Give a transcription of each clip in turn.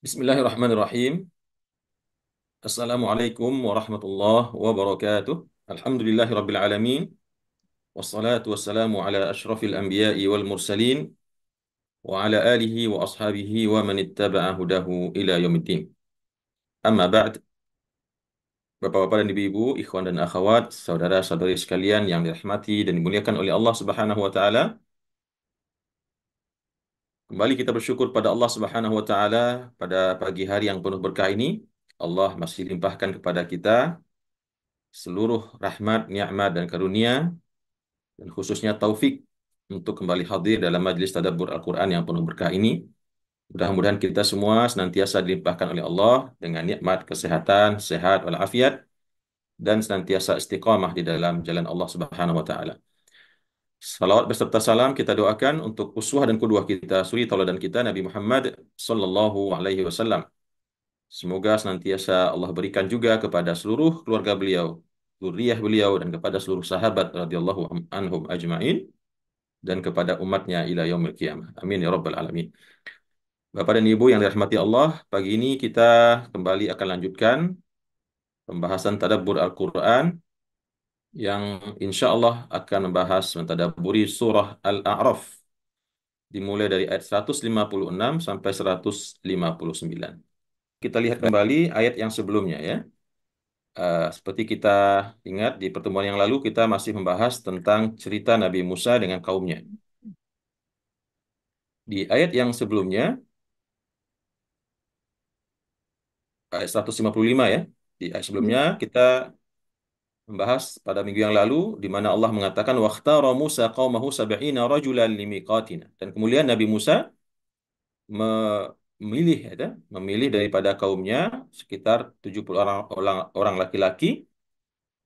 Bismillahirrahmanirrahim. Assalamualaikum warahmatullahi wabarakatuh. Alhamdulillahirabbil alamin. Wassalatu wassalamu ala asyrafil anbiya'i wal mursalin wa ala alihi wa ashabihi wa man ittaba'a hudahu ila yaumiddin. Amma ba'd. Bapak-bapak dan ibu-ibu, ikhwan dan akhwat, saudara-saudari sekalian yang dirahmati dan dimuliakan oleh Allah Subhanahu wa taala. Kembali kita bersyukur pada Allah Subhanahu wa taala pada pagi hari yang penuh berkah ini. Allah masih limpahkan kepada kita seluruh rahmat, nikmat dan karunia dan khususnya taufik untuk kembali hadir dalam majlis tadabbur Al-Quran yang penuh berkah ini. Mudah-mudahan kita semua senantiasa dilimpahkan oleh Allah dengan nikmat kesehatan, sehat walafiat dan senantiasa istiqamah di dalam jalan Allah Subhanahu wa taala. Salawat beserta salam kita doakan untuk uswah dan qudwah kita, suri tauladan kita Nabi Muhammad sallallahu alaihi wasallam. Semoga senantiasa Allah berikan juga kepada seluruh keluarga beliau, zuriyah beliau dan kepada seluruh sahabat radhiyallahu anhum ajmain dan kepada umatnya ila yaumil qiyamah. Amin ya rabbal alamin. Bapak dan Ibu yang dirahmati Allah, pagi ini kita kembali akan lanjutkan pembahasan tadabbur Al-Quran yang insya Allah akan membahas mentadabburi surah Al-A'raf dimulai dari ayat 156 sampai 159. Kita lihat kembali ayat yang sebelumnya ya. Seperti kita ingat di pertemuan yang lalu kita masih membahas tentang cerita Nabi Musa dengan kaumnya. Di ayat yang sebelumnya, ayat 155 ya. Di ayat sebelumnya kita membahas pada minggu yang lalu di mana Allah mengatakan waqtara Musa qaumahu sab'ina rajulan limiqatina. Dan kemudian Nabi Musa memilih daripada kaumnya sekitar 70 orang laki-laki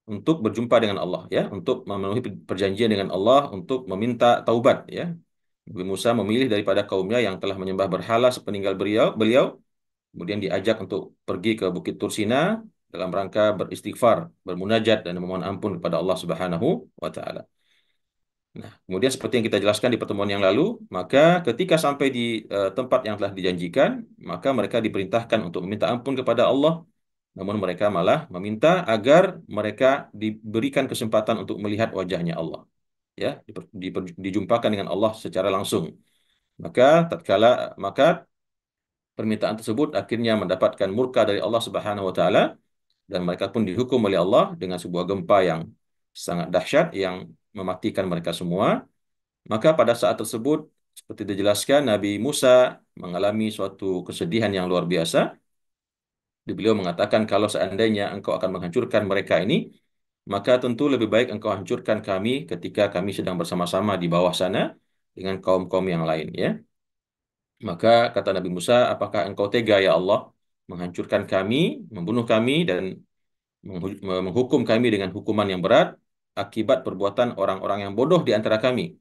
untuk berjumpa dengan Allah ya, untuk memenuhi perjanjian dengan Allah untuk meminta taubat ya. Nabi Musa memilih daripada kaumnya yang telah menyembah berhala sepeninggal beliau, kemudian diajak untuk pergi ke Bukit Tursina dalam rangka beristighfar, bermunajat dan memohon ampun kepada Allah Subhanahu wa taala. Nah, kemudian seperti yang kita jelaskan di pertemuan yang lalu, maka ketika sampai di tempat yang telah dijanjikan, maka mereka diperintahkan untuk meminta ampun kepada Allah, namun mereka malah meminta agar mereka diberikan kesempatan untuk melihat wajahnya Allah. Ya, dijumpakan dengan Allah secara langsung. Maka permintaan tersebut akhirnya mendapatkan murka dari Allah Subhanahu wa taala dan mereka pun dihukum oleh Allah dengan sebuah gempa yang sangat dahsyat yang mematikan mereka semua. Maka pada saat tersebut seperti dijelaskan Nabi Musa mengalami suatu kesedihan yang luar biasa. Beliau mengatakan kalau seandainya engkau akan menghancurkan mereka ini, maka tentu lebih baik engkau hancurkan kami ketika kami sedang bersama-sama di bawah sana dengan kaum-kaum yang lain ya. Maka kata Nabi Musa, apakah engkau tega ya Allah menghancurkan kami, membunuh kami dan menghukum kami dengan hukuman yang berat akibat perbuatan orang-orang yang bodoh di antara kami.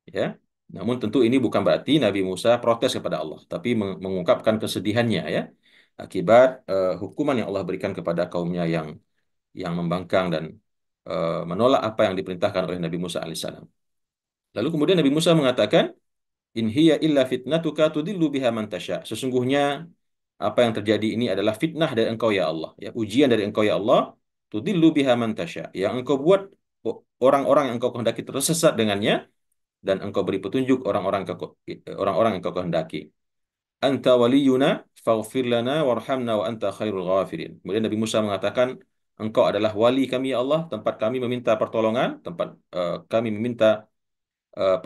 Ya. Namun tentu ini bukan berarti Nabi Musa protes kepada Allah, tapi mengungkapkan kesedihannya ya akibat hukuman yang Allah berikan kepada kaumnya yang membangkang dan menolak apa yang diperintahkan oleh Nabi Musa alaihissalam. Lalu kemudian Nabi Musa mengatakan, in hiya illa fitnatuka tudillu biha man tasya. Sesungguhnya apa yang terjadi ini adalah fitnah dari engkau ya Allah, ya ujian dari engkau ya Allah, tudillu biha man tasya. Yang engkau buat orang-orang yang engkau kehendaki tersesat dengannya dan engkau beri petunjuk orang-orang yang engkau kehendaki. Anta waliyuna faghfir lana warhamna wa anta khairul ghafirin. Kemudian Nabi Musa mengatakan, engkau adalah wali kami ya Allah, tempat kami meminta pertolongan, tempat kami meminta uh,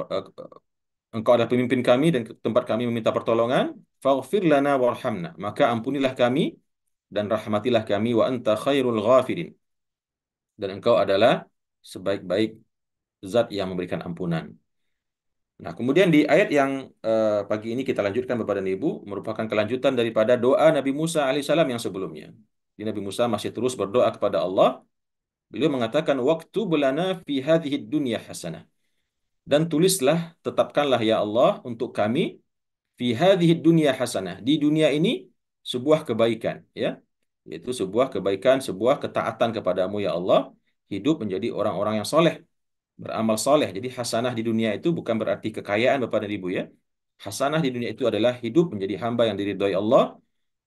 engkau adalah pemimpin kami dan tempat kami meminta pertolongan. Faghfir lana warhamna. Maka ampunilah kami dan rahmatilah kami wa anta khairul ghafirin. Dan engkau adalah sebaik-baik zat yang memberikan ampunan. Nah, kemudian di ayat yang pagi ini kita lanjutkan Bapak dan Ibu merupakan kelanjutan daripada doa Nabi Musa alaihissalam yang sebelumnya. Di Nabi Musa masih terus berdoa kepada Allah. Beliau mengatakan waktu belana fi hadhihi dunya hasanah. Dan tulislah, tetapkanlah ya Allah untuk kami fi hadhihi dunya hasanah. Di dunia ini sebuah kebaikan, ya. Yaitu sebuah kebaikan, sebuah ketaatan kepadamu ya Allah, hidup menjadi orang-orang yang soleh, beramal soleh. Jadi hasanah di dunia itu bukan berarti kekayaan Bapak dan Ibu ya. Hasanah di dunia itu adalah hidup menjadi hamba yang diridhoi Allah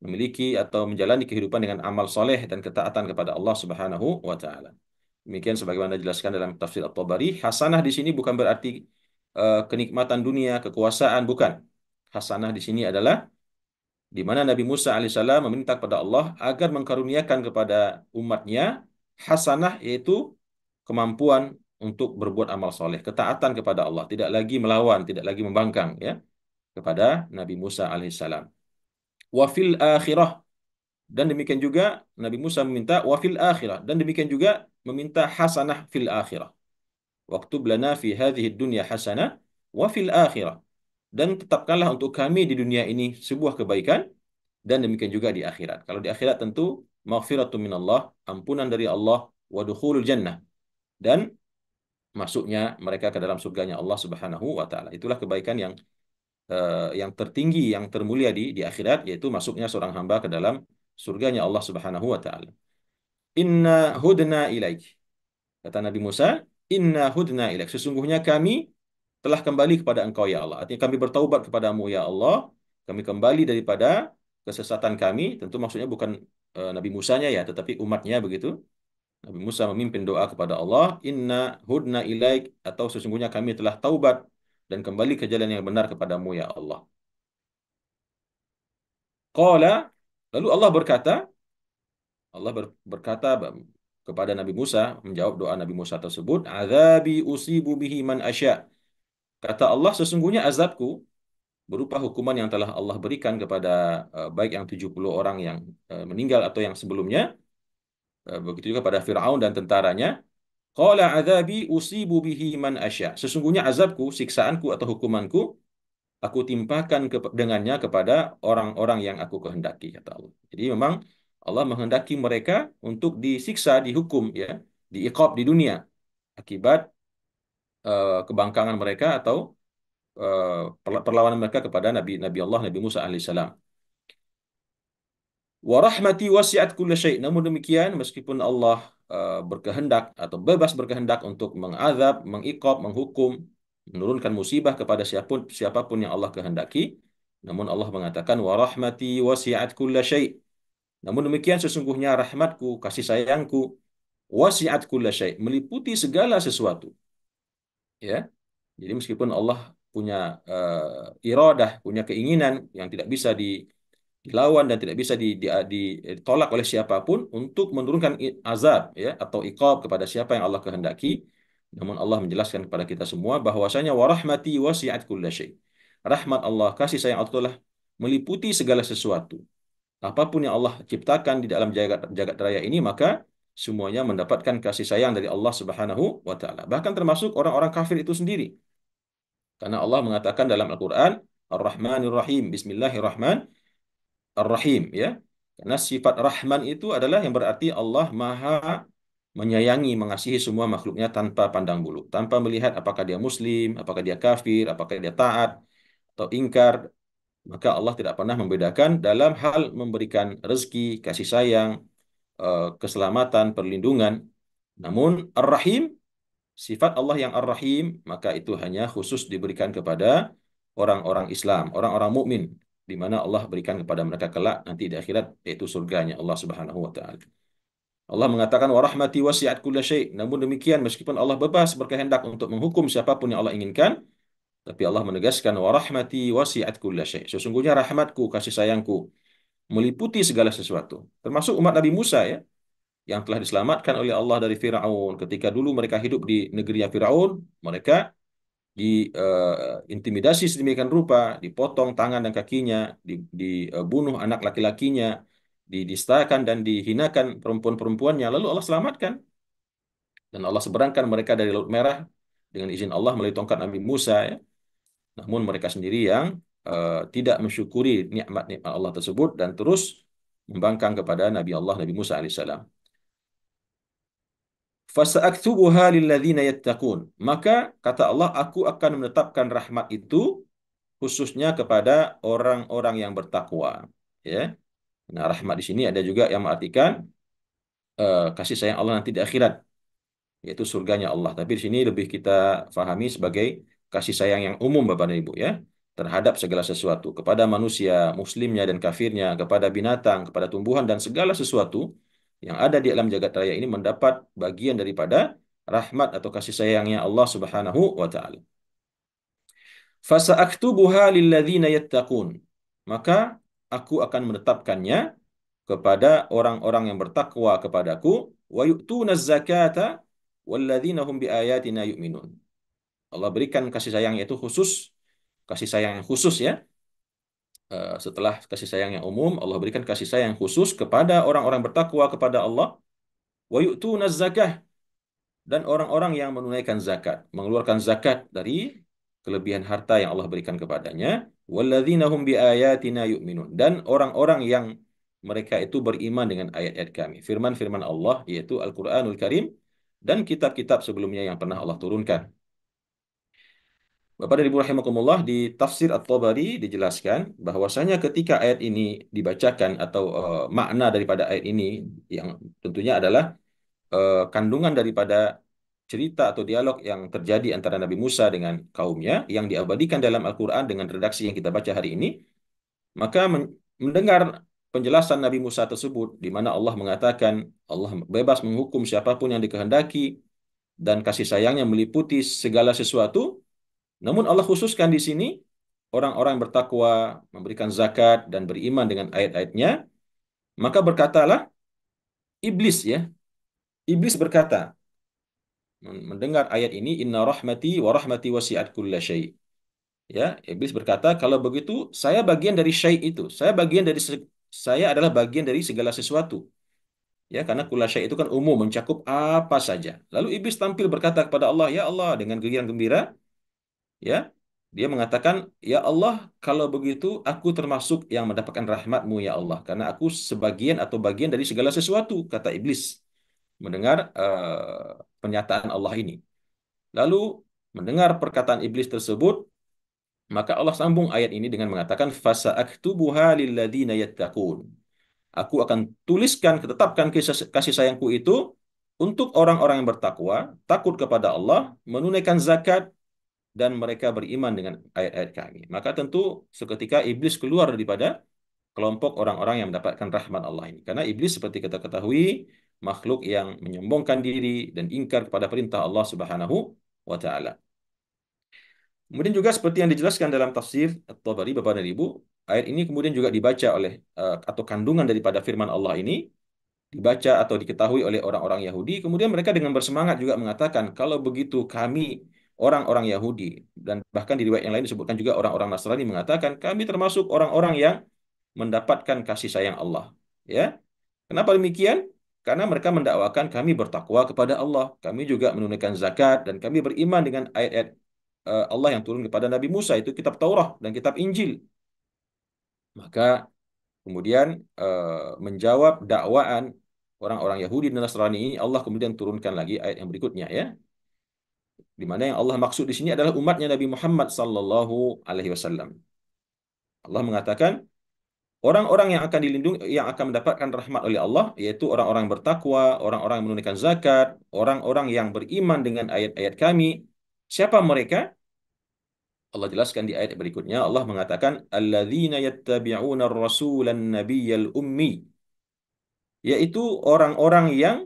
memiliki atau menjalani kehidupan dengan amal soleh dan ketaatan kepada Allah Subhanahu wa taala. Demikian sebagaimana dijelaskan dalam tafsir At-Tabari, hasanah di sini bukan berarti kenikmatan dunia, kekuasaan, bukan. Hasanah di sini adalah di mana Nabi Musa alaihissalam meminta kepada Allah agar mengkaruniakan kepada umatnya hasanah, yaitu kemampuan untuk berbuat amal soleh, ketaatan kepada Allah, tidak lagi melawan, tidak lagi membangkang, ya, kepada Nabi Musa alaihissalam. Wafil akhirah, dan demikian juga Nabi Musa meminta wafil akhirah, dan demikian juga meminta hasanah fil akhirah. Waktu belana fi hadhihi dunya hasanah wa fil akhirah. Dan tetapkanlah untuk kami di dunia ini sebuah kebaikan, dan demikian juga di akhirat. Kalau di akhirat tentu maghfiratun minallah, ampunan dari Allah, wa dukhulul jannah, dan masuknya mereka ke dalam surganya Allah Subhanahu wa taala. Itulah kebaikan yang tertinggi, yang termulia di akhirat, yaitu masuknya seorang hamba ke dalam surganya Allah Subhanahu wa taala. Inna hudna ilaik. Kata Nabi Musa, inna hudna ilaik. Sesungguhnya kami telah kembali kepada Engkau ya Allah. Artinya kami bertaubat kepadamu ya Allah. Kami kembali daripada kesesatan kami. Tentu maksudnya bukan Nabi Musanya ya, tetapi umatnya begitu. Nabi Musa memimpin doa kepada Allah, inna hudna ilaik, atau sesungguhnya kami telah taubat dan kembali ke jalan yang benar kepadamu ya Allah. Qala, lalu Allah berkata kepada Nabi Musa, menjawab doa Nabi Musa tersebut, azabi usibu bihi man asya. Kata Allah, sesungguhnya azabku berupa hukuman yang telah Allah berikan kepada baik yang 70 orang yang meninggal atau yang sebelumnya, begitu juga pada Firaun dan tentaranya. Qala azabi usibu bihi man asya. Sesungguhnya azabku, siksaanku atau hukumanku, aku timpakan dengannya kepada orang-orang yang aku kehendaki, kata Allah. Jadi memang Allah menghendaki mereka untuk disiksa, dihukum, ya, diiqab di dunia akibat kebangkangan mereka atau perlawanan mereka kepada Nabi Allah Nabi Musa alaihissalam. Wa rahmati wasi'at kulla syai'. Namun demikian, meskipun Allah berkehendak atau bebas berkehendak untuk mengazab, mengiqab, menghukum, menurunkan musibah kepada siapapun yang Allah kehendaki, namun Allah mengatakan wa rahmati wasi'at kulla syai'. Namun demikian, sesungguhnya rahmatku, kasih sayangku, wasi'at kulla syai', meliputi segala sesuatu. Ya. Jadi meskipun Allah punya iradah, punya keinginan yang tidak bisa dilawan dan tidak bisa ditolak oleh siapapun untuk menurunkan azab, ya, atau iqab kepada siapa yang Allah kehendaki. Namun Allah menjelaskan kepada kita semua bahwasanya warahmati wasi'at kulla syai'. Rahmat Allah, kasih sayang Allah telah meliputi segala sesuatu. Apapun yang Allah ciptakan di dalam jagat jagat raya ini, maka semuanya mendapatkan kasih sayang dari Allah Subhanahu wa taala. Bahkan termasuk orang-orang kafir itu sendiri. Karena Allah mengatakan dalam Al-Qur'an, Ar-Rahmanir Rahim, Bismillahirrahmanirrahim, Ar-Rahim, ya. Karena sifat Rahman itu adalah yang berarti Allah Maha menyayangi, mengasihi semua makhluknya tanpa pandang bulu, tanpa melihat apakah dia muslim, apakah dia kafir, apakah dia taat atau ingkar. Maka Allah tidak pernah membedakan dalam hal memberikan rezeki, kasih sayang, keselamatan, perlindungan. Namun Ar-Rahim, sifat Allah yang Ar-Rahim, maka itu hanya khusus diberikan kepada orang-orang Islam, orang-orang mukmin, di mana Allah berikan kepada mereka kelak nanti di akhirat, yaitu surganya Allah Subhanahu wa taala. Allah mengatakan wa rahmati wasi'at kulla syai'. Namun demikian, meskipun Allah bebas berkehendak untuk menghukum siapapun yang Allah inginkan, tapi Allah menegaskan wa rahmati wasi'at kulla syai'. Sesungguhnya rahmatku, kasih sayangku meliputi segala sesuatu. Termasuk umat Nabi Musa, ya, yang telah diselamatkan oleh Allah dari Firaun. Ketika dulu mereka hidup di negerinya Firaun, mereka diintimidasi sedemikian rupa, dipotong tangan dan kakinya, dibunuh anak laki-lakinya, didistakan dan dihinakan perempuan-perempuannya. Lalu Allah selamatkan dan Allah seberangkan mereka dari Laut Merah dengan izin Allah melalui tongkat Nabi Musa, ya. Namun mereka sendiri yang tidak mensyukuri nikmat-nikmat Allah tersebut dan terus membangkang kepada Nabi Allah Nabi Musa alaihissalam. Fasa'aktubuha lilladzina yattaqun. Maka kata Allah, aku akan menetapkan rahmat itu khususnya kepada orang-orang yang bertakwa. Ya. Nah, rahmat di sini ada juga yang mengartikan kasih sayang Allah nanti di akhirat, yaitu surganya Allah. Tapi di sini lebih kita fahami sebagai kasih sayang yang umum, Bapak dan Ibu, ya. terhadap segala sesuatu, kepada manusia, muslimnya dan kafirnya, kepada binatang, kepada tumbuhan dan segala sesuatu yang ada di alam jagat raya ini mendapat bagian daripada rahmat atau kasih sayangnya Allah Subhanahu wa taala. Fasa'aktubuha lilladzina yattaqun. Maka aku akan menetapkannya kepada orang-orang yang bertakwa kepadaku, wa yu'tuna zakata walladzina hum biayatina yu'minun. Allah berikan kasih sayang itu khusus, kasih sayang yang khusus ya. Setelah kasih sayang yang umum, Allah berikan kasih sayang khusus kepada orang-orang bertakwa kepada Allah, wa yu'tuna zakah, dan orang-orang yang menunaikan zakat, mengeluarkan zakat dari kelebihan harta yang Allah berikan kepadanya, walladzina hum biayatina yu'minun, dan orang-orang yang mereka itu beriman dengan ayat-ayat kami, firman-firman Allah yaitu Al-Qur'anul Karim dan kitab-kitab sebelumnya yang pernah Allah turunkan. Bapak dan Ibu rahimakumullah, di tafsir At-Tabari dijelaskan bahwasanya ketika ayat ini dibacakan atau makna daripada ayat ini yang tentunya adalah kandungan daripada cerita atau dialog yang terjadi antara Nabi Musa dengan kaumnya yang diabadikan dalam Al-Quran dengan redaksi yang kita baca hari ini, maka mendengar penjelasan Nabi Musa tersebut di mana Allah mengatakan Allah bebas menghukum siapapun yang dikehendaki dan kasih sayangnya meliputi segala sesuatu, namun Allah khususkan di sini orang-orang yang bertakwa, memberikan zakat dan beriman dengan ayat-ayatnya, maka berkatalah iblis ya, iblis berkata mendengar ayat ini, inna rahmati wa rahmati wasi'at kulla syai'. Ya, iblis berkata, kalau begitu saya bagian dari syai' itu. Saya adalah bagian dari segala sesuatu. Ya, karena kulla syai' itu kan umum, mencakup apa saja. Lalu iblis tampil berkata kepada Allah, ya Allah, dengan gembira gembira, ya. Dia mengatakan, ya Allah, kalau begitu aku termasuk yang mendapatkan rahmatmu ya Allah, karena aku sebagian atau bagian dari segala sesuatu, kata iblis mendengar pernyataan Allah ini. Lalu mendengar perkataan iblis tersebut, maka Allah sambung ayat ini dengan mengatakan fasa'aktubuha lilladzina yattaqun. Aku akan tuliskan, tetapkan kasih sayangku itu untuk orang-orang yang bertakwa, takut kepada Allah, menunaikan zakat dan mereka beriman dengan ayat-ayat kami. Maka tentu seketika iblis keluar daripada kelompok orang-orang yang mendapatkan rahmat Allah ini. Karena iblis seperti kita ketahui makhluk yang menyombongkan diri dan ingkar kepada perintah Allah Subhanahu wa taala. Kemudian juga seperti yang dijelaskan dalam tafsir At-Tabari, Bapak dan Ibu, ayat ini kemudian juga dibaca oleh atau kandungan daripada firman Allah ini dibaca atau diketahui oleh orang-orang Yahudi, kemudian mereka dengan bersemangat juga mengatakan, kalau begitu kami orang-orang Yahudi, dan bahkan di riwayat yang lain disebutkan juga orang-orang Nasrani mengatakan, kami termasuk orang-orang yang mendapatkan kasih sayang Allah. Ya, kenapa demikian? Karena mereka mendakwakan kami bertakwa kepada Allah, kami juga menunaikan zakat, dan kami beriman dengan ayat-ayat Allah yang turun kepada Nabi Musa, itu kitab Taurat dan kitab Injil. Maka kemudian menjawab dakwaan orang-orang Yahudi dan Nasrani ini, Allah kemudian turunkan lagi ayat yang berikutnya ya, di mana yang Allah maksud di sini adalah umatnya Nabi Muhammad sallallahu alaihi wasallam. Allah mengatakan orang-orang yang akan dilindungi, yang akan mendapatkan rahmat oleh Allah, yaitu orang-orang yang bertakwa, orang-orang yang menunaikan zakat, orang-orang yang beriman dengan ayat-ayat kami. Siapa mereka? Allah jelaskan di ayat berikutnya. Allah mengatakan alladzina yattabi'una ar-rasulan nabiyyal ummi, yaitu orang-orang yang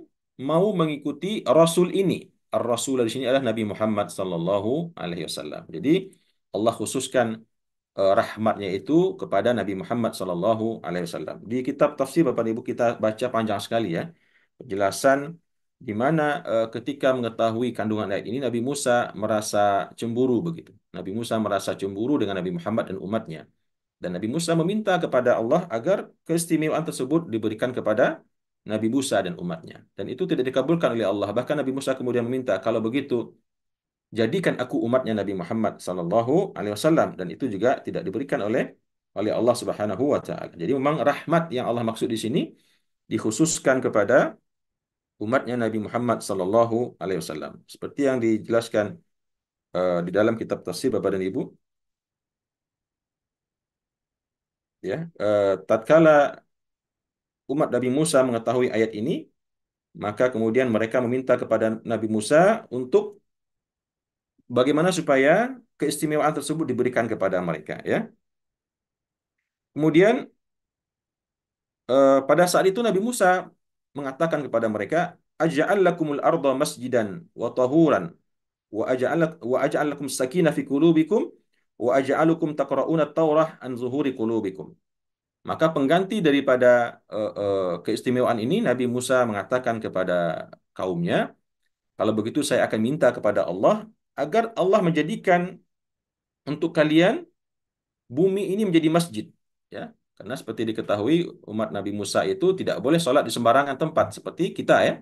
mau mengikuti rasul ini. Ar-rasul di sini adalah Nabi Muhammad sallallahu alaihi wasallam. Jadi Allah khususkan rahmatnya itu kepada Nabi Muhammad sallallahu alaihi wasallam. Di kitab tafsir Bapak Ibu kita baca panjang sekali ya penjelasan di mana ketika mengetahui kandungan ayat ini Nabi Musa merasa cemburu begitu. Nabi Musa merasa cemburu dengan Nabi Muhammad dan umatnya. Dan Nabi Musa meminta kepada Allah agar keistimewaan tersebut diberikan kepada Nabi Musa dan umatnya. Dan itu tidak dikabulkan oleh Allah. Bahkan Nabi Musa kemudian meminta, kalau begitu jadikan aku umatnya Nabi Muhammad sallallahu alaihi wasallam, dan itu juga tidak diberikan oleh Allah Subhanahu wa taala. Jadi memang rahmat yang Allah maksud di sini dikhususkan kepada umatnya Nabi Muhammad sallallahu alaihi wasallam. Seperti yang dijelaskan di dalam kitab tafsir Bapak dan Ibu, ya, tatkala umat Nabi Musa mengetahui ayat ini, maka kemudian mereka meminta kepada Nabi Musa untuk bagaimana supaya keistimewaan tersebut diberikan kepada mereka, ya. Kemudian pada saat itu Nabi Musa mengatakan kepada mereka, aja'al lakumul arda masjidan wa tahuran wa aja'al lakum sakinah fi qulubikum wa aja'alukum taqra'una taurah an zuhuri qulubikum. Maka pengganti daripada keistimewaan ini, Nabi Musa mengatakan kepada kaumnya, kalau begitu saya akan minta kepada Allah agar Allah menjadikan untuk kalian bumi ini menjadi masjid, ya. Karena seperti diketahui umat Nabi Musa itu tidak boleh sholat di sembarangan tempat seperti kita, ya.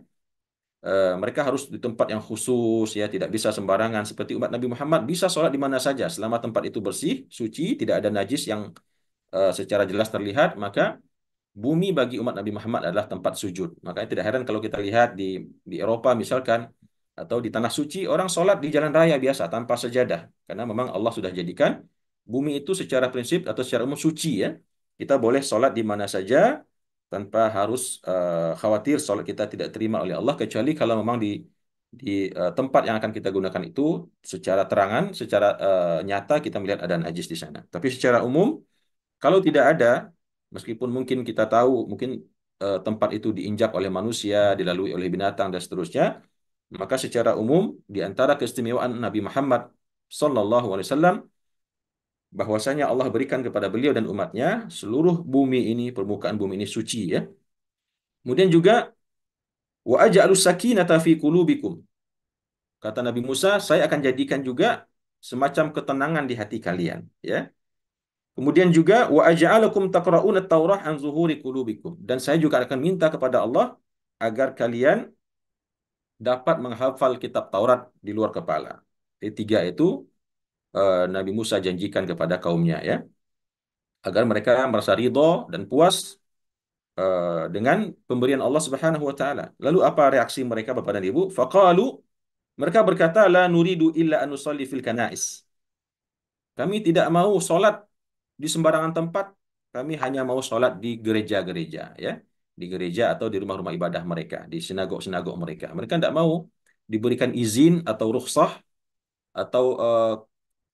Mereka harus di tempat yang khusus, ya, tidak bisa sembarangan. Seperti umat Nabi Muhammad bisa sholat di mana saja selama tempat itu bersih, suci, tidak ada najis yang secara jelas terlihat, maka bumi bagi umat Nabi Muhammad adalah tempat sujud. Makanya tidak heran kalau kita lihat di Eropa misalkan, atau di tanah suci, orang sholat di jalan raya biasa tanpa sejadah. Karena memang Allah sudah jadikan bumi itu secara prinsip atau secara umum suci, ya. Kita boleh sholat di mana saja tanpa harus khawatir sholat kita tidak terima oleh Allah, kecuali kalau memang di tempat yang akan kita gunakan itu secara terangan, secara nyata kita melihat ada najis di sana. Tapi secara umum, kalau tidak ada, meskipun mungkin kita tahu mungkin tempat itu diinjak oleh manusia, dilalui oleh binatang dan seterusnya, maka secara umum di antara keistimewaan Nabi Muhammad Sallallahu Alaihi Wasallam bahwasanya Allah berikan kepada beliau dan umatnya seluruh bumi ini, permukaan bumi ini suci, ya. Kemudian juga wa aj'alus sakinata fi qulubikum. Kata Nabi Musa, saya akan jadikan juga semacam ketenangan di hati kalian, ya. Kemudian juga wa aj'alakum taqra'una at-Taurah an zuhuri qulubikum, dan saya juga akan minta kepada Allah agar kalian dapat menghafal kitab Taurat di luar kepala. Jadi tiga itu Nabi Musa janjikan kepada kaumnya, ya, agar mereka merasa ridho dan puas dengan pemberian Allah Subhanahu wa taala. Lalu apa reaksi mereka, Bapak dan Ibu? Faqalu, mereka berkata, la nuridu illa an nusalli fil kanais. Kami tidak mau sholat di sembarangan tempat, kami hanya mau sholat di gereja-gereja, ya, di gereja atau di rumah-rumah ibadah mereka, di sinagog-sinagog mereka. Mereka tidak mau diberikan izin atau rukhsah atau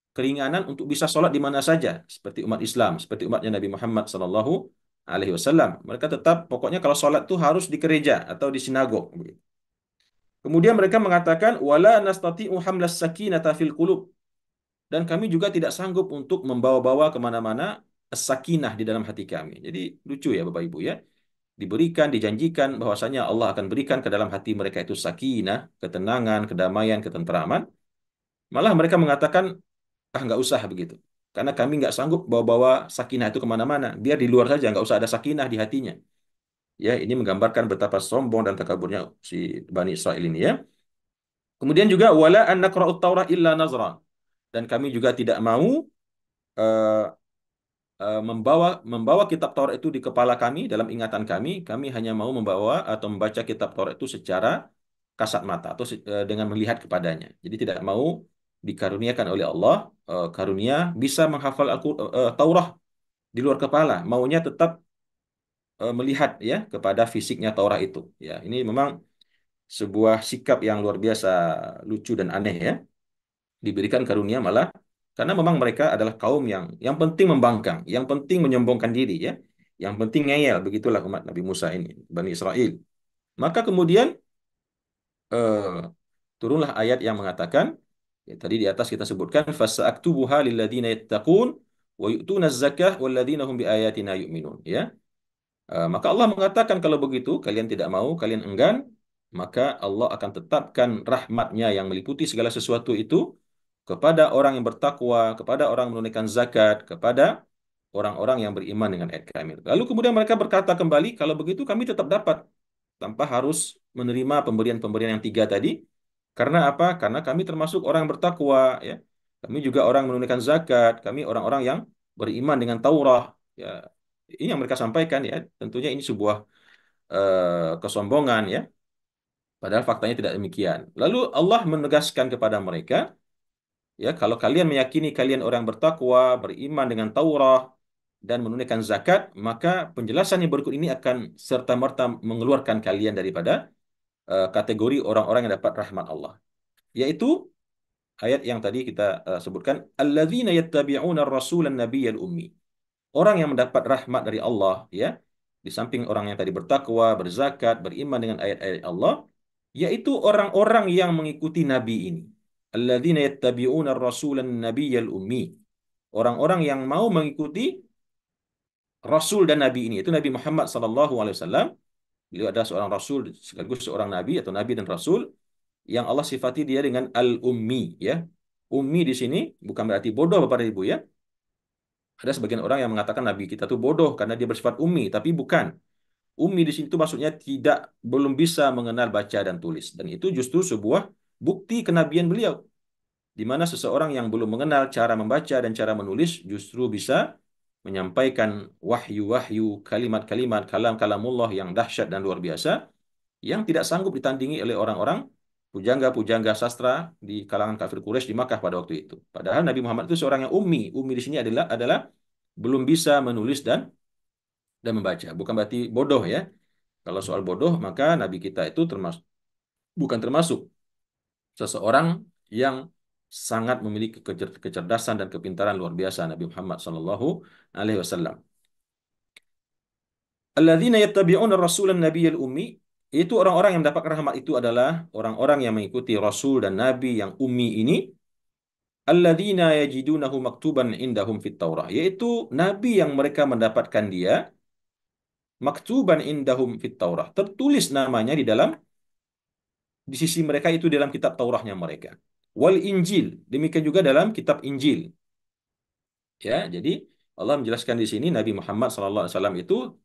keringanan untuk bisa sholat di mana saja, seperti umat Islam, seperti umatnya Nabi Muhammad Sallallahu Alaihi Wasallam. Mereka tetap pokoknya kalau sholat itu harus di gereja atau di sinagog. Kemudian mereka mengatakan, wala nastati'u hamlas sakinata fil qulub, dan kami juga tidak sanggup untuk membawa-bawa kemana-mana sakinah di dalam hati kami. Jadi lucu ya Bapak Ibu, ya. Diberikan, dijanjikan bahwasanya Allah akan berikan ke dalam hati mereka itu sakinah, ketenangan, kedamaian, ketentraman. Malah mereka mengatakan, ah nggak usah begitu. Karena kami nggak sanggup bawa-bawa sakinah itu kemana-mana. Biar di luar saja, nggak usah ada sakinah di hatinya. Ya, ini menggambarkan betapa sombong dan takaburnya si Bani Israel ini, ya. Kemudian juga wala an naqra'ut Taurah illa nazra. Dan kami juga tidak mau eh, membawa membawa kitab Taurat itu di kepala kami, dalam ingatan kami. Kami hanya mau membawa atau membaca kitab Taurat itu secara kasat mata atau dengan melihat kepadanya. Jadi tidak mau dikaruniakan oleh Allah karunia bisa menghafal Taurah di luar kepala. Maunya tetap melihat, ya, kepada fisiknya Taurah itu. Ya, ini memang sebuah sikap yang luar biasa lucu dan aneh, ya. Diberikan karunia malah karena memang mereka adalah kaum yang penting membangkang, yang penting menyombongkan diri, ya. Yang penting ngeyel, begitulah umat Nabi Musa ini, Bani Israel. Maka kemudian eh, turunlah ayat yang mengatakan, ya, tadi di atas kita sebutkan fasa'aktubuha lilladzina yattaqun wa yu'tuna zakah walladzina hum biayatina yu'minun, ya. Maka Allah mengatakan kalau begitu kalian tidak mau, kalian enggan, maka Allah akan tetapkan rahmatnya yang meliputi segala sesuatu itu kepada orang yang bertakwa, kepada orang yang menunaikan zakat, kepada orang-orang yang beriman dengan ayat kami. Lalu kemudian mereka berkata kembali, kalau begitu kami tetap dapat, tanpa harus menerima pemberian-pemberian yang tiga tadi. Karena apa? Karena kami termasuk orang yang bertakwa, ya. Kami juga orang yang menunaikan zakat, kami orang-orang yang beriman dengan Taurat, ya. Ini yang mereka sampaikan, ya. Tentunya ini sebuah kesombongan, ya. Padahal faktanya tidak demikian. Lalu Allah menegaskan kepada mereka, ya, kalau kalian meyakini kalian orang bertakwa, beriman dengan Taurat, dan menunaikan zakat, maka penjelasan yang berikut ini akan serta-merta mengeluarkan kalian daripada kategori orang-orang yang dapat rahmat Allah. Yaitu ayat yang tadi kita sebutkan, alladzina yattabi'una ar-rasulan nabiyyal ummi. Orang yang mendapat rahmat dari Allah, ya, di samping orang yang tadi bertakwa, berzakat, beriman dengan ayat-ayat Allah, yaitu orang-orang yang mengikuti nabi ini. Alladzina yattabi'una ar-rasulan nabiyyal ummi. Orang-orang yang mau mengikuti rasul dan nabi ini, itu Nabi Muhammad sallallahu alaihi wasallam. Beliau adalah seorang rasul sekaligus seorang nabi atau nabi dan rasul yang Allah sifati dia dengan al-ummi, ya. Ummi di sini bukan berarti bodoh Bapak dan Ibu, ya. Ada sebagian orang yang mengatakan nabi kita tuh bodoh karena dia bersifat ummi, tapi bukan. Ummi di situ maksudnya belum bisa mengenal baca dan tulis, dan itu justru sebuah bukti kenabian beliau, di mana seseorang yang belum mengenal cara membaca dan cara menulis justru bisa menyampaikan wahyu-wahyu, kalimat-kalimat, kalam-kalamullah yang dahsyat dan luar biasa yang tidak sanggup ditandingi oleh orang-orang pujangga-pujangga sastra di kalangan kafir Quraisy di Makkah pada waktu itu. Padahal Nabi Muhammad itu seorang yang ummi. Ummi di sini adalah belum bisa menulis dan membaca. Bukan berarti bodoh, ya. Kalau soal bodoh, maka Nabi kita itu bukan termasuk seseorang yang sangat memiliki kecerdasan dan kepintaran luar biasa, Nabi Muhammad sallallahu alaihi wasallam. Alladzina yattabi'una ar-rasulan nabiyyal ummi, itu orang-orang yang mendapat rahmat itu adalah orang-orang yang mengikuti rasul dan nabi yang ummi ini. Alladzina yajidunahu maktuban indahum fit Taurah, yaitu nabi yang mereka mendapatkan dia maktuban indahum fit Taurah, tertulis namanya di sisi mereka itu dalam kitab Taurahnya mereka. Wal Injil, demikian juga dalam kitab Injil. Ya, jadi Allah menjelaskan di sini Nabi Muhammad SAW itu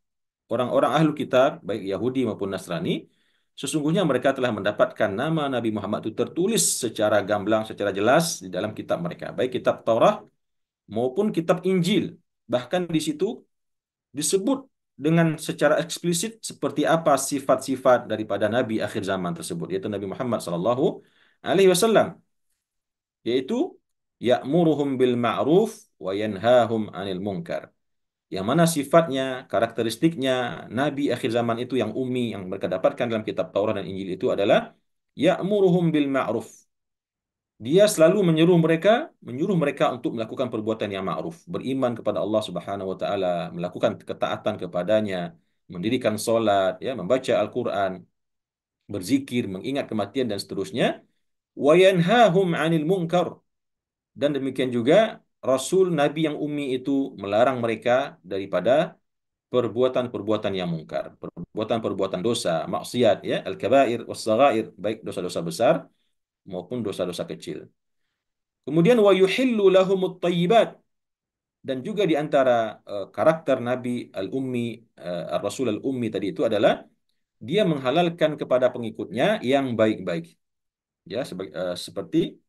orang-orang ahlu kitab, baik Yahudi maupun Nasrani, sesungguhnya mereka telah mendapatkan nama Nabi Muhammad itu tertulis secara gamblang, secara jelas di dalam kitab mereka, baik kitab Taurat maupun kitab Injil. Bahkan di situ disebut dengan secara eksplisit seperti apa sifat-sifat daripada Nabi akhir zaman tersebut, yaitu Nabi Muhammad sallallahu alaihi wasallam, yaitu ya'muruhum bil ma'ruf wa yanhahum 'anil munkar. Yang mana sifatnya, karakteristiknya Nabi akhir zaman itu yang ummi yang mereka dapatkan dalam kitab Taurat dan Injil itu adalah ya'muruhum bil ma'ruf. Dia selalu menyuruh mereka untuk melakukan perbuatan yang ma'ruf, beriman kepada Allah Subhanahu wa taala, melakukan ketaatan kepadanya, mendirikan salat, ya, membaca Al-Qur'an, berzikir, mengingat kematian dan seterusnya. Wa yanhahum 'anil munkar. Dan demikian juga Rasul Nabi yang ummi itu melarang mereka daripada perbuatan-perbuatan yang mungkar, perbuatan-perbuatan dosa, maksiat, ya, al-kabair was-saghair, baik dosa-dosa besar maupun dosa-dosa kecil. Kemudian wa yuhillu lahumut thayyibat, dan juga di antara karakter Nabi al-ummi, ar-rasul al-ummi tadi itu adalah dia menghalalkan kepada pengikutnya yang baik-baik. Ya, seperti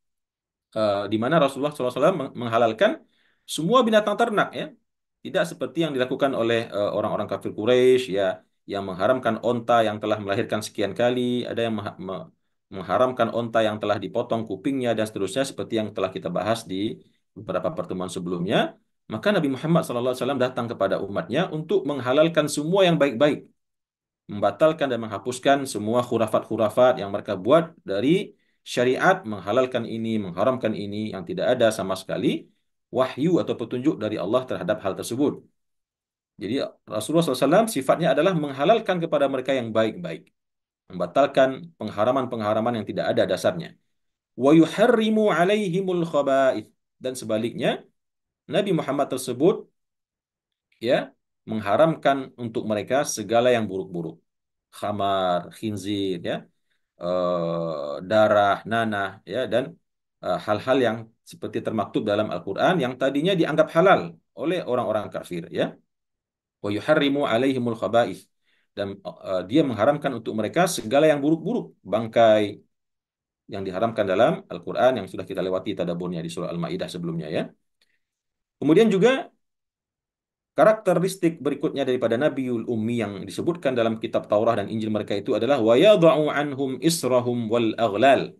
di mana Rasulullah SAW menghalalkan semua binatang ternak, ya. Tidak seperti yang dilakukan oleh orang-orang kafir Quraisy, ya, yang mengharamkan onta yang telah melahirkan sekian kali, ada yang mengharamkan onta yang telah dipotong kupingnya dan seterusnya seperti yang telah kita bahas di beberapa pertemuan sebelumnya. Maka Nabi Muhammad SAW datang kepada umatnya untuk menghalalkan semua yang baik-baik, membatalkan dan menghapuskan semua khurafat-khurafat yang mereka buat dari syariat, menghalalkan ini, mengharamkan ini yang tidak ada sama sekali wahyu atau petunjuk dari Allah terhadap hal tersebut. Jadi Rasulullah SAW sifatnya adalah menghalalkan kepada mereka yang baik-baik, membatalkan pengharaman-pengharaman yang tidak ada dasarnya. Wa yuharrimu alaihimul khaba'ith, dan sebaliknya Nabi Muhammad tersebut, ya, mengharamkan untuk mereka segala yang buruk-buruk. Khamar, khinzir, ya, darah, nanah, ya, dan hal-hal yang seperti termaktub dalam Al-Quran yang tadinya dianggap halal oleh orang-orang kafir, ya. Wa yuharrimu alaihimul khaba'ith, dan dia mengharamkan untuk mereka segala yang buruk-buruk, bangkai yang diharamkan dalam Al-Quran yang sudah kita lewati tadaburnya di surah Al-Maidah sebelumnya, ya. Kemudian juga karakteristik berikutnya daripada Nabiul Ummi yang disebutkan dalam kitab Taurah dan Injil mereka itu adalah wa yadha'u anhum israhum wal aghlal,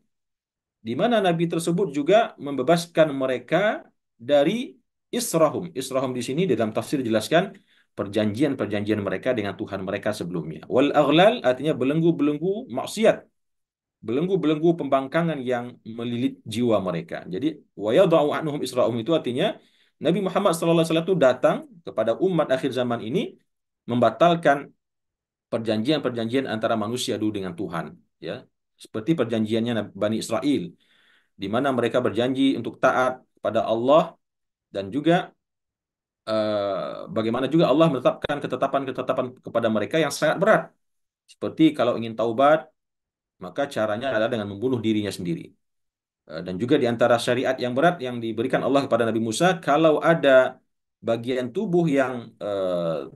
di mana Nabi tersebut juga membebaskan mereka dari israhum. Israhum di sini dalam tafsir dijelaskan perjanjian-perjanjian mereka dengan Tuhan mereka sebelumnya. Wal aghlal artinya belenggu-belenggu maksiat belenggu-belenggu pembangkangan yang melilit jiwa mereka. Jadi wa yadha'u anhum isra'um itu artinya Nabi Muhammad SAW itu datang kepada umat akhir zaman ini membatalkan perjanjian-perjanjian antara manusia dulu dengan Tuhan, ya. Seperti perjanjiannya Bani Israel, di mana mereka berjanji untuk taat pada Allah dan juga bagaimana juga Allah menetapkan ketetapan-ketetapan kepada mereka yang sangat berat. Seperti kalau ingin taubat, maka caranya adalah dengan membunuh dirinya sendiri. Dan juga di antara syariat yang berat yang diberikan Allah kepada Nabi Musa, kalau ada bagian tubuh yang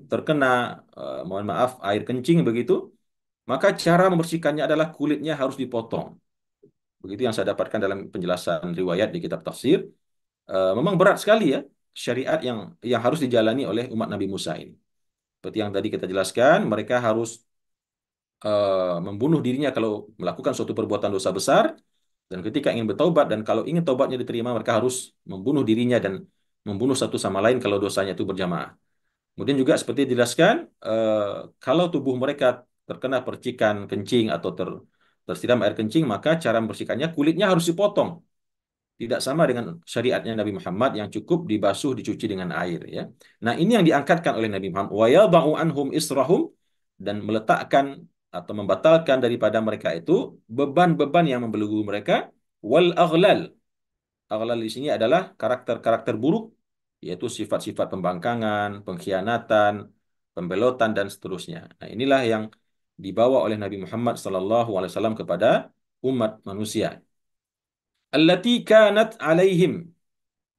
terkena, mohon maaf, air kencing begitu, maka cara membersihkannya adalah kulitnya harus dipotong. Begitu yang saya dapatkan dalam penjelasan riwayat di kitab tafsir. Memang berat sekali ya syariat yang harus dijalani oleh umat Nabi Musa ini. Seperti yang tadi kita jelaskan, mereka harus membunuh dirinya kalau melakukan suatu perbuatan dosa besar, dan ketika ingin bertaubat dan kalau ingin taubatnya diterima, mereka harus membunuh dirinya dan membunuh satu sama lain kalau dosanya itu berjamaah. Kemudian juga seperti dijelaskan, kalau tubuh mereka terkena percikan kencing atau tersiram air kencing, maka cara membersihkannya kulitnya harus dipotong. Tidak sama dengan syariatnya Nabi Muhammad yang cukup dibasuh, dicuci dengan air, ya. Nah, ini yang diangkatkan oleh Nabi Muhammad. Wa yadha'u anhum israhum, dan meletakkan atau membatalkan daripada mereka itu beban-beban yang membelenggu mereka, wal aghlal. Aghlal di sini adalah karakter-karakter buruk, yaitu sifat-sifat pembangkangan, pengkhianatan, pembelotan dan seterusnya. Nah, inilah yang dibawa oleh Nabi Muhammad SAW kepada umat manusia. Allati kanat alaihim,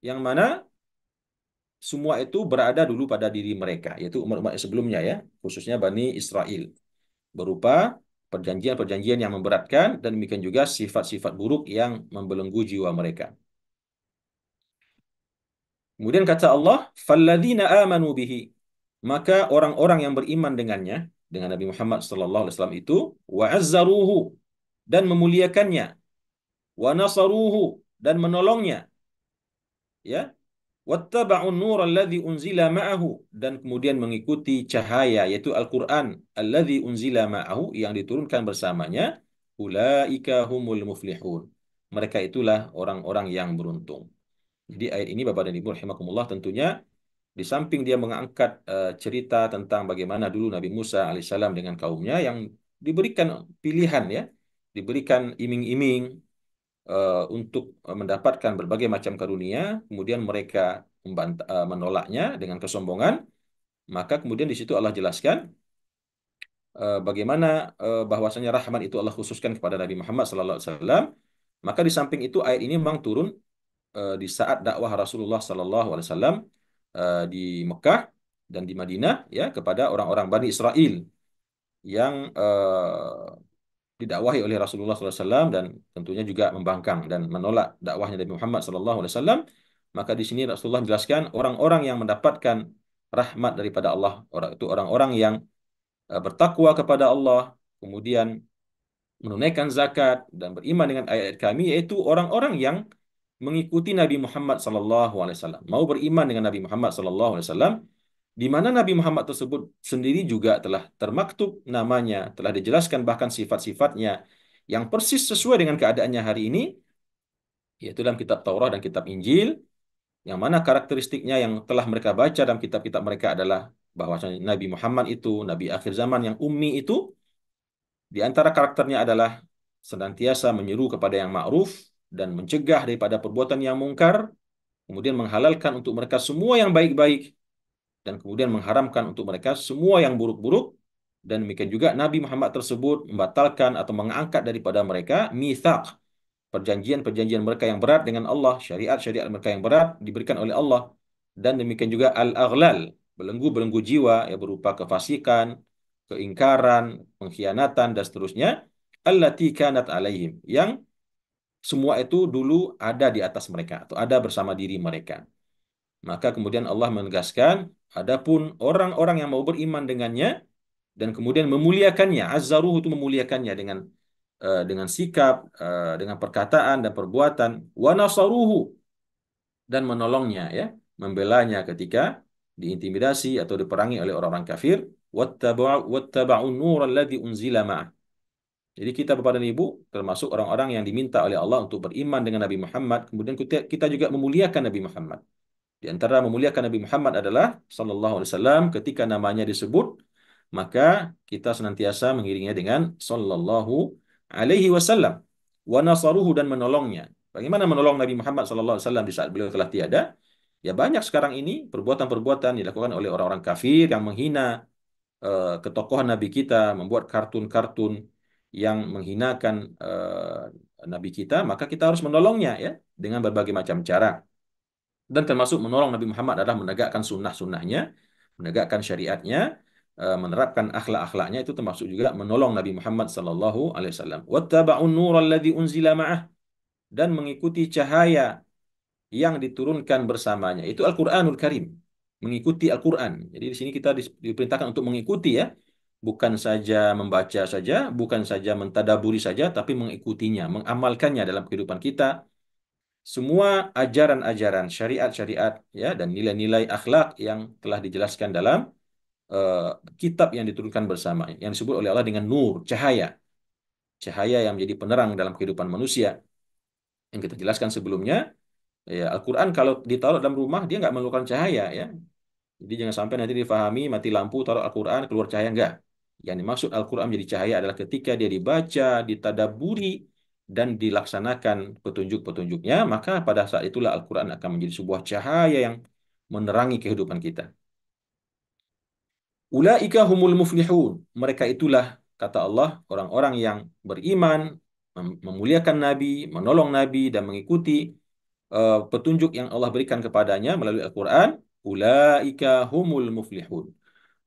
yang mana semua itu berada dulu pada diri mereka, yaitu umat-umat sebelumnya, ya, khususnya Bani Israel, berupa perjanjian-perjanjian yang memberatkan dan demikian juga sifat-sifat buruk yang membelenggu jiwa mereka. Kemudian kata Allah, "Falladzina amanu bihi", maka orang-orang yang beriman dengannya, dengan Nabi Muhammad SAW itu, wa azzaruhu, dan memuliakannya, wa nasaruhu, dan menolongnya, ya. Wattaba'un nur alladhi unzila ma'ahu, dan kemudian mengikuti cahaya yaitu Al-Qur'an alladhi unzila ma'ahu, yang diturunkan bersamanya, ulaika humul muflihun. Mereka itulah orang-orang yang beruntung. Jadi ayat ini Bapak dan Ibu rahimakumullah, tentunya di samping dia mengangkat cerita tentang bagaimana dulu Nabi Musa alaihissalam dengan kaumnya yang diberikan pilihan, ya, diberikan iming-iming untuk mendapatkan berbagai macam karunia, kemudian mereka menolaknya dengan kesombongan, maka kemudian di situ Allah jelaskan bagaimana bahwasanya rahmat itu Allah khususkan kepada Nabi Muhammad SAW. Maka di samping itu ayat ini memang turun di saat dakwah Rasulullah SAW di Mekah dan di Madinah, ya, kepada orang-orang Bani Israel yang didakwahi oleh Rasulullah SAW dan tentunya juga membangkang dan menolak dakwahnya Nabi Muhammad SAW. Maka di sini Rasulullah menjelaskan orang-orang yang mendapatkan rahmat daripada Allah, orang itu orang-orang yang bertakwa kepada Allah, kemudian menunaikan zakat dan beriman dengan ayat-ayat kami, yaitu orang-orang yang mengikuti Nabi Muhammad SAW, mau beriman dengan Nabi Muhammad SAW, di mana Nabi Muhammad tersebut sendiri juga telah termaktub namanya, telah dijelaskan bahkan sifat-sifatnya yang persis sesuai dengan keadaannya hari ini, yaitu dalam kitab Taurat dan kitab Injil, yang mana karakteristiknya yang telah mereka baca dalam kitab-kitab mereka adalah bahwa Nabi Muhammad itu Nabi akhir zaman yang ummi itu, di antara karakternya adalah senantiasa menyeru kepada yang ma'ruf dan mencegah daripada perbuatan yang mungkar, kemudian menghalalkan untuk mereka semua yang baik-baik, dan kemudian mengharamkan untuk mereka semua yang buruk-buruk. Dan demikian juga Nabi Muhammad tersebut membatalkan atau mengangkat daripada mereka mitsaq, perjanjian-perjanjian mereka yang berat dengan Allah, syariat-syariat mereka yang berat diberikan oleh Allah. Dan demikian juga al-aghlal, belenggu-belenggu jiwa yang berupa kefasikan, keingkaran, pengkhianatan dan seterusnya, allati kanat alaihim, yang semua itu dulu ada di atas mereka atau ada bersama diri mereka. Maka kemudian Allah menegaskan, adapun orang-orang yang mau beriman dengannya dan kemudian memuliakannya, azzaruhu itu memuliakannya dengan sikap, dengan perkataan dan perbuatan, wa nasaruhu, dan menolongnya, ya, membelanya ketika diintimidasi atau diperangi oleh orang-orang kafir, wattaba'un nur alladzi unzila ma'ah. Jadi kita Bapak dan Ibu termasuk orang-orang yang diminta oleh Allah untuk beriman dengan Nabi Muhammad. Kemudian kita juga memuliakan Nabi Muhammad. Di antara memuliakan Nabi Muhammad adalah Sallallahu Alaihi Wasallam ketika namanya disebut, maka kita senantiasa mengiringnya dengan Sallallahu Alaihi Wasallam. Wa nasaruhu dan menolongnya. Bagaimana menolong Nabi Muhammad Sallallahu Alaihi Wasallam di saat beliau telah tiada? Ya banyak sekarang ini perbuatan-perbuatan dilakukan oleh orang-orang kafir yang menghina ketokohan Nabi kita, membuat kartun-kartun yang menghinakan Nabi kita, maka kita harus menolongnya ya dengan berbagai macam cara. Dan termasuk menolong Nabi Muhammad adalah menegakkan sunnah-sunnahnya, menegakkan syariatnya, menerapkan akhlak-akhlaknya itu termasuk juga menolong Nabi Muhammad sallallahu alaihi wasallam. Wattaba'un nural ladzi unzila ma'ah dan mengikuti cahaya yang diturunkan bersamanya. Itu Al-Qur'anul Karim. Mengikuti Al-Qur'an. Jadi di sini kita diperintahkan untuk mengikuti ya. Bukan saja membaca saja, bukan saja mentadaburi saja, tapi mengikutinya, mengamalkannya dalam kehidupan kita. Semua ajaran-ajaran syariat-syariat ya dan nilai-nilai akhlak yang telah dijelaskan dalam eh, kitab yang diturunkan bersama yang disebut oleh Allah dengan nur, cahaya. Cahaya yang menjadi penerang dalam kehidupan manusia. Yang kita jelaskan sebelumnya, ya Al-Quran kalau ditaruh dalam rumah dia nggak memerlukan cahaya ya. Jadi jangan sampai nanti difahami mati lampu taruh Al-Quran keluar cahaya enggak. Yang dimaksud Al-Quran menjadi cahaya adalah ketika dia dibaca, ditadaburi, dan dilaksanakan petunjuk-petunjuknya, maka pada saat itulah Al-Quran akan menjadi sebuah cahaya yang menerangi kehidupan kita. Ulaika humul muflihun. Mereka itulah, kata Allah, orang-orang yang beriman, memuliakan Nabi, menolong Nabi, dan mengikuti petunjuk yang Allah berikan kepadanya melalui Al-Quran. Ulaika humul muflihun.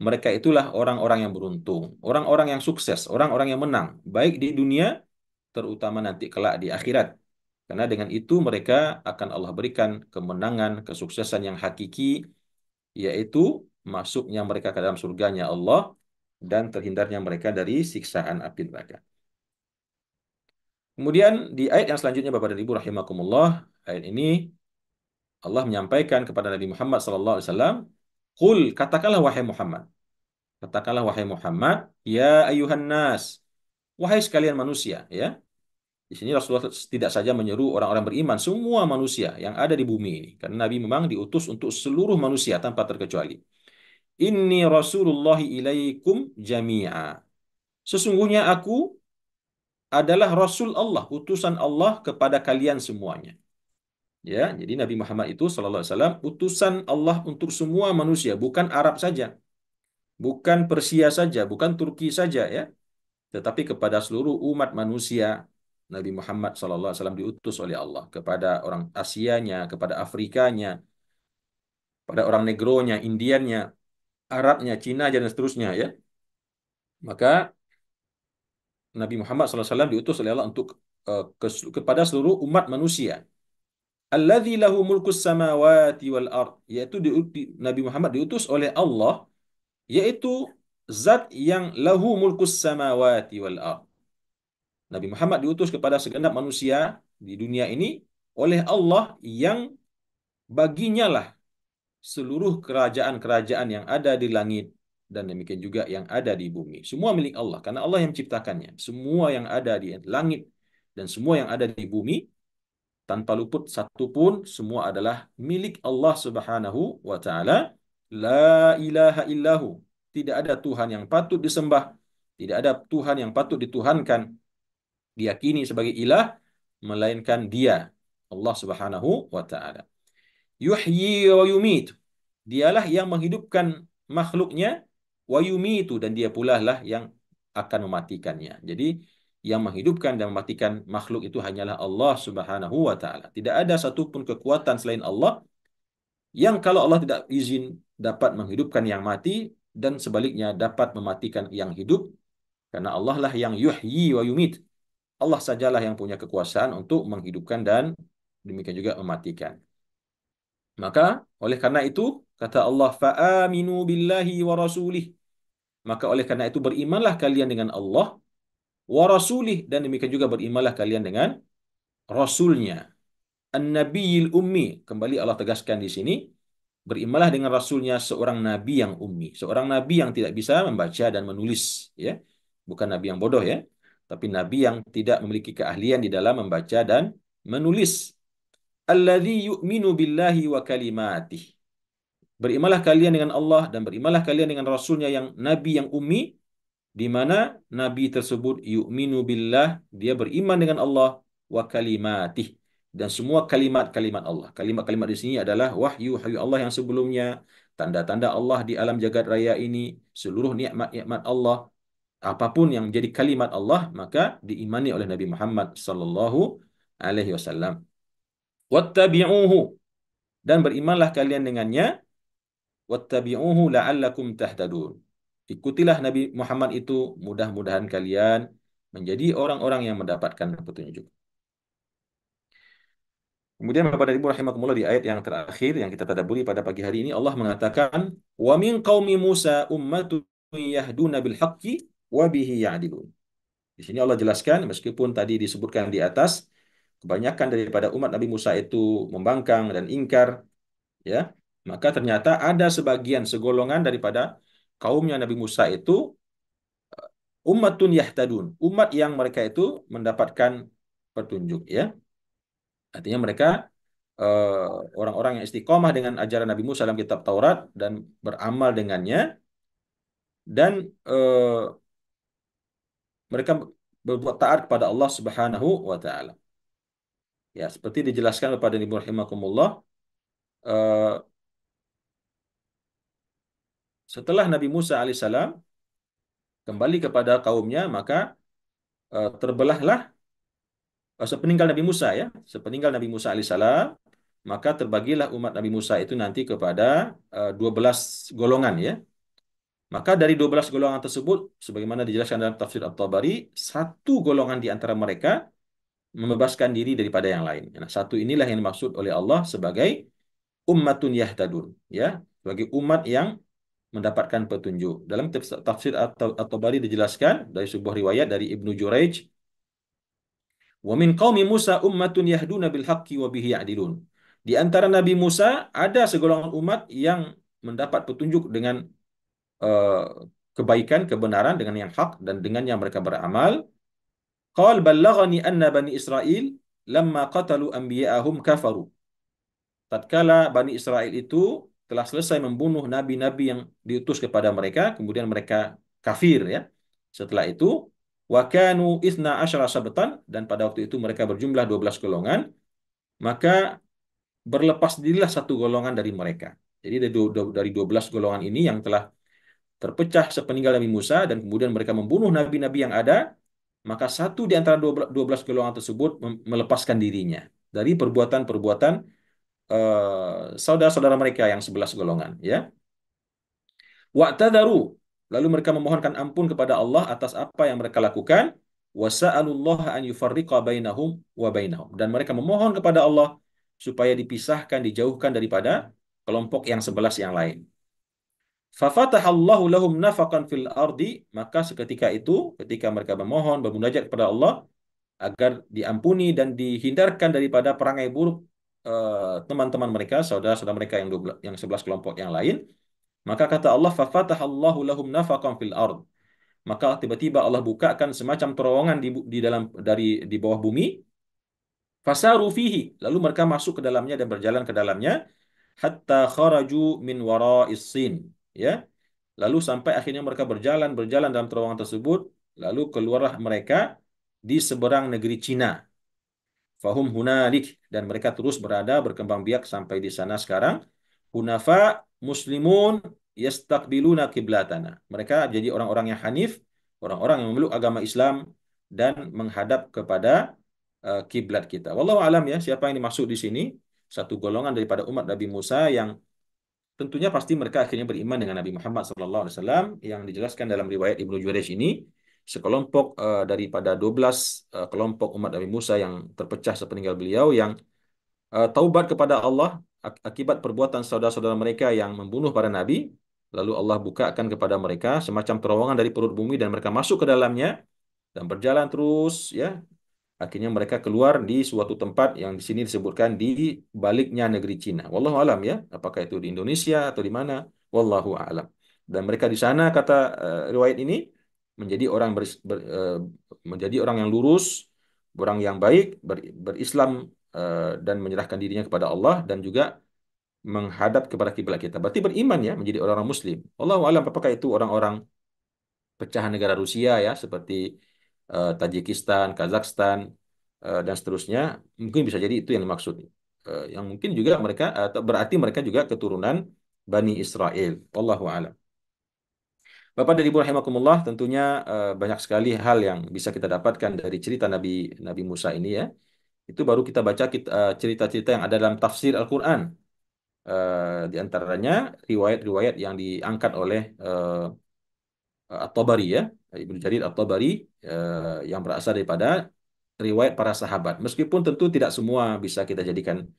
Mereka itulah orang-orang yang beruntung, orang-orang yang sukses, orang-orang yang menang, baik di dunia, terutama nanti kelak di akhirat. Karena dengan itu mereka akan Allah berikan kemenangan, kesuksesan yang hakiki, yaitu masuknya mereka ke dalam surganya Allah dan terhindarnya mereka dari siksaan api neraka. Kemudian di ayat yang selanjutnya Bapak dan Ibu rahimakumullah, ayat ini Allah menyampaikan kepada Nabi Muhammad SAW, Qul, katakanlah wahai Muhammad, katakanlah wahai Muhammad, ya ayuhan nas, wahai sekalian manusia, ya. Di sini Rasulullah tidak saja menyeru orang-orang beriman, semua manusia yang ada di bumi ini. Karena Nabi memang diutus untuk seluruh manusia tanpa terkecuali. Inni Rasulullahi ilaikum jami'a. Sesungguhnya aku adalah Rasul Allah, utusan Allah kepada kalian semuanya. Ya, jadi Nabi Muhammad itu sallallahu alaihi wasallam utusan Allah untuk semua manusia, bukan Arab saja, bukan Persia saja, bukan Turki saja ya, tetapi kepada seluruh umat manusia. Nabi Muhammad sallallahu alaihi wasallam diutus oleh Allah kepada orang Asianya, kepada Afrikanya, pada orang Negronya, Indiannya, Arabnya, Cina dan seterusnya ya. Maka Nabi Muhammad SAW diutus oleh Allah untuk kepada seluruh umat manusia. Alladzi lahu mulkus samawati wal ard, yaitu Nabi Muhammad diutus oleh Allah, yaitu zat yang lahu mulkus samawati wal ard. Nabi Muhammad diutus kepada segenap manusia di dunia ini oleh Allah yang baginya lah seluruh kerajaan-kerajaan yang ada di langit dan demikian juga yang ada di bumi. Semua milik Allah karena Allah yang menciptakannya. Semua yang ada di langit dan semua yang ada di bumi tanpa luput satu pun semua adalah milik Allah Subhanahu wa taala. La ilaha illahu. Tidak ada Tuhan yang patut disembah, tidak ada Tuhan yang patut dituhankan, diyakini sebagai ilah melainkan Dia, Allah Subhanahu wa taala. Yuhyi wa yumit. Dialah yang menghidupkan makhluknya, wa yumitu, dan dia pula lah yang akan mematikannya. Jadi yang menghidupkan dan mematikan makhluk itu hanyalah Allah Subhanahu wa taala. Tidak ada satupun kekuatan selain Allah yang kalau Allah tidak izin dapat menghidupkan yang mati dan sebaliknya dapat mematikan yang hidup karena Allah lah yang yuhyi wa yumit. Allah sajalah yang punya kekuasaan untuk menghidupkan dan demikian juga mematikan. Maka oleh karena itu kata Allah fa'aminu billahi wa rasulih. Maka oleh karena itu berimanlah kalian dengan Allah wa rasulih dan demikian juga berimanlah kalian dengan rasulnya. An-nabiyil ummi. Kembali Allah tegaskan di sini berimanlah dengan rasulnya seorang nabi yang ummi, seorang nabi yang tidak bisa membaca dan menulis ya. Bukan nabi yang bodoh ya. tapi nabi yang tidak memiliki keahlian di dalam membaca dan menulis. Alladzi yu'minu billahi wa kalimatih. Berimanlah kalian dengan Allah dan berimanlah kalian dengan Rasulnya yang nabi yang ummi, di mana nabi tersebut yu'minu billah, dia beriman dengan Allah, wa kalimatih, dan semua kalimat-kalimat Allah. Kalimat-kalimat di sini adalah wahyu Allah yang sebelumnya, tanda-tanda Allah di alam jagat raya ini, seluruh nikmat-nikmat Allah, apapun yang menjadi kalimat Allah, maka diimani oleh Nabi Muhammad sallallahu alaihi wasallam. Wattabi'uhu, dan berimanlah kalian dengannya. Wattabi'uhu la'allakum tahtadun. Ikutilah Nabi Muhammad itu, mudah-mudahan kalian menjadi orang-orang yang mendapatkan petunjuk. Kemudian Bapak dan Ibu rahimakumullah, di ayat yang terakhir yang kita tadabburi pada pagi hari ini, Allah mengatakan, "Wa min qaumi Musa ummatun yahduna bil haqqi wa bihi ya'dilun." Di sini Allah jelaskan, meskipun tadi disebutkan di atas, kebanyakan daripada umat Nabi Musa itu membangkang dan ingkar, ya, maka ternyata ada sebagian segolongan daripada kaumnya Nabi Musa itu ummatun yahtadun, umat yang mereka itu mendapatkan petunjuk, ya. Artinya mereka eh, orang-orang yang istiqomah dengan ajaran Nabi Musa dalam kitab Taurat dan beramal dengannya, dan mereka berbuat taat kepada Allah Subhanahu wa taala. Ya, seperti dijelaskan kepada Ibu rahimakumullah, eh, setelah Nabi Musa alaihissalam kembali kepada kaumnya, maka terbelahlah sepeninggal Nabi Musa, ya, sepeninggal Nabi Musa alaihissalam, maka terbagilah umat Nabi Musa itu nanti kepada 12 golongan, ya. Maka dari 12 golongan tersebut, sebagaimana dijelaskan dalam tafsir At-Tabari, satu golongan di antara mereka membebaskan diri daripada yang lain. Nah, satu inilah yang dimaksud oleh Allah sebagai ummatun yahtadun, ya, sebagai umat yang mendapatkan petunjuk. Dalam tafsir At-Tabari dijelaskan dari sebuah riwayat dari Ibnu Juraij, "Wa min qaumi Musa ummatun yahduna bil haqqi wa bihi ya'dilun." Di antara Nabi Musa ada segolongan umat yang mendapat petunjuk dengan eh, kebaikan, kebenaran, dengan yang hak dan dengan yang mereka beramal. Qal ballaghani anna bani Israil lamma qatalu anbiya'ahum kafaru. Tatkala Bani Israel itu telah selesai membunuh nabi-nabi yang diutus kepada mereka, kemudian mereka kafir, ya. Setelah itu, wa kanu itsna asyara sabtan, dan pada waktu itu mereka berjumlah 12 golongan, maka berlepas dirilah satu golongan dari mereka. Jadi dari 12 golongan ini yang telah terpecah sepeninggal Nabi Musa dan kemudian mereka membunuh nabi-nabi yang ada, maka satu di antara 12 golongan tersebut melepaskan dirinya dari perbuatan-perbuatan saudara-saudara mereka yang 11 golongan, ya. Wa'tadaru, lalu mereka memohonkan ampun kepada Allah atas apa yang mereka lakukan. Wasa'alullaha an yufarriqa bainahum wa bainahum, dan mereka memohon kepada Allah supaya dipisahkan, dijauhkan daripada kelompok yang 11 yang lain. Fafatahallahu lahum nafaqan fil ardi, maka seketika itu ketika mereka memohon bermunajat kepada Allah agar diampuni dan dihindarkan daripada perangai buruk teman-teman mereka, saudara-saudara mereka yang 12, yang 11 kelompok yang lain, maka kata Allah, fafatahallahu lahum nafaqan fil ard, maka tiba-tiba Allah bukakan semacam terowongan di dalam di bawah bumi. Fasaru fihi, lalu mereka masuk ke dalamnya dan berjalan ke dalamnya, hatta kharaju min wara'is sin, ya. Lalu sampai akhirnya mereka berjalan berjalan dalam terowongan tersebut, lalu keluarlah mereka di seberang negeri Cina. Fahum hunalik, dan mereka terus berada berkembang biak sampai di sana sekarang. Hunafa muslimun yastaqbiluna kiblatana. Mereka jadi orang-orang yang hanif, orang-orang yang memeluk agama Islam dan menghadap kepada kiblat kita. Wallahu alam, ya, siapa yang dimaksud di sini? Satu golongan daripada umat Nabi Musa yang tentunya pasti mereka akhirnya beriman dengan Nabi Muhammad SAW, yang dijelaskan dalam riwayat Ibnu Jurayj ini, sekelompok daripada 12 kelompok umat Nabi Musa yang terpecah sepeninggal beliau, yang taubat kepada Allah akibat perbuatan saudara-saudara mereka yang membunuh para nabi, lalu Allah bukakan kepada mereka semacam terowongan dari perut bumi dan mereka masuk ke dalamnya dan berjalan terus, ya. Akhirnya mereka keluar di suatu tempat yang di sini disebutkan di baliknya negeri Cina. Wallahu alam, ya, apakah itu di Indonesia atau di mana? Wallahu alam. Dan mereka di sana, kata riwayat ini, menjadi orang menjadi orang yang lurus, orang yang baik, berislam dan menyerahkan dirinya kepada Allah dan juga menghadap kepada kiblat kita. Berarti beriman ya, menjadi orang-orang muslim. Allahu alam apakah itu orang-orang pecahan negara Rusia ya seperti Tajikistan, Kazakhstan dan seterusnya. Mungkin bisa jadi itu yang dimaksud. Yang mungkin juga mereka atau berarti mereka juga keturunan Bani Israel. Allahu alam. Bapak dan Ibu rahimakumullah, tentunya banyak sekali hal yang bisa kita dapatkan dari cerita Nabi Nabi Musa ini ya. Itu baru kita baca cerita-cerita yang ada dalam tafsir Al-Qur'an. Di antaranya riwayat-riwayat yang diangkat oleh At-Tabari ya, Ibnu Jarir At-Tabari yang berasal daripada riwayat para sahabat. Meskipun tentu tidak semua bisa kita jadikan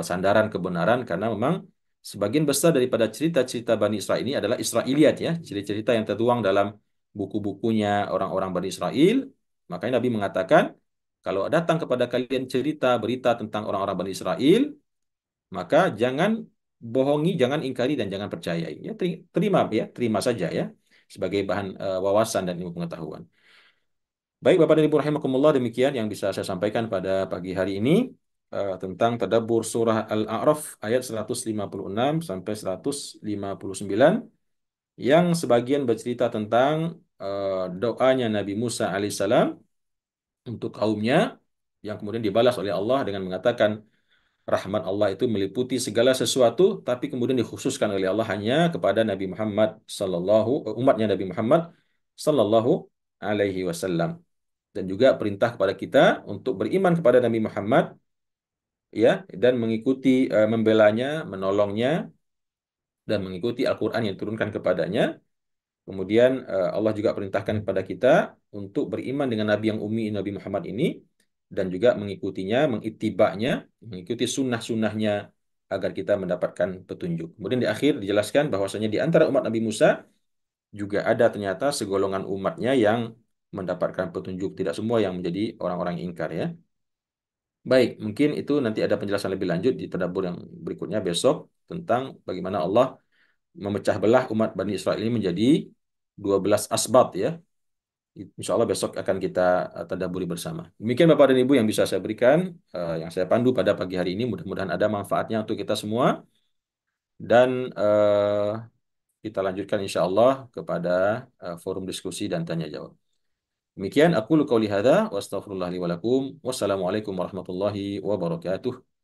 sandaran kebenaran karena memang sebagian besar daripada cerita-cerita Bani Israel ini adalah Israiliyat ya, cerita-cerita yang tertuang dalam buku-bukunya orang-orang Bani Israel. Makanya Nabi mengatakan, kalau datang kepada kalian cerita berita tentang orang-orang Bani Israel, maka jangan bohongi, jangan ingkari dan jangan percayai. Ya, terima ya, terima saja ya sebagai bahan wawasan dan ilmu pengetahuan. Baik Bapak dan Ibu rahimakumullah, demikian yang bisa saya sampaikan pada pagi hari ini tentang tadabbur surah Al-A'raf ayat 156 sampai 159 yang sebagian bercerita tentang doanya Nabi Musa alaihissalam untuk kaumnya yang kemudian dibalas oleh Allah dengan mengatakan rahmat Allah itu meliputi segala sesuatu, tapi kemudian dikhususkan oleh Allah hanya kepada Nabi Muhammad umatnya Nabi Muhammad sallallahu alaihi wasallam. Dan juga perintah kepada kita untuk beriman kepada Nabi Muhammad ya dan mengikuti membelanya, menolongnya dan mengikuti Al-Qur'an yang diturunkan kepadanya. Kemudian Allah juga perintahkan kepada kita untuk beriman dengan Nabi yang ummi Nabi Muhammad ini dan juga mengikutinya, mengitibaknya, mengikuti sunnah-sunnahnya agar kita mendapatkan petunjuk. Kemudian di akhir dijelaskan bahwasanya di antara umat Nabi Musa juga ada ternyata segolongan umatnya yang mendapatkan petunjuk. Tidak semua yang menjadi orang-orang ingkar ya. Baik, mungkin itu nanti ada penjelasan lebih lanjut di tadabbur yang berikutnya besok tentang bagaimana Allah memecah belah umat Bani Israel ini menjadi 12 asbat ya. Insya Allah besok akan kita tadabburi bersama. Demikian Bapak dan Ibu yang bisa saya berikan, yang saya pandu pada pagi hari ini. Mudah-mudahan ada manfaatnya untuk kita semua. Dan kita lanjutkan insya Allah kepada forum diskusi dan tanya jawab. Demikian aku qauli hadza wa astaghfirullah li wa lakum. Wassalamualaikum warahmatullahi wabarakatuh.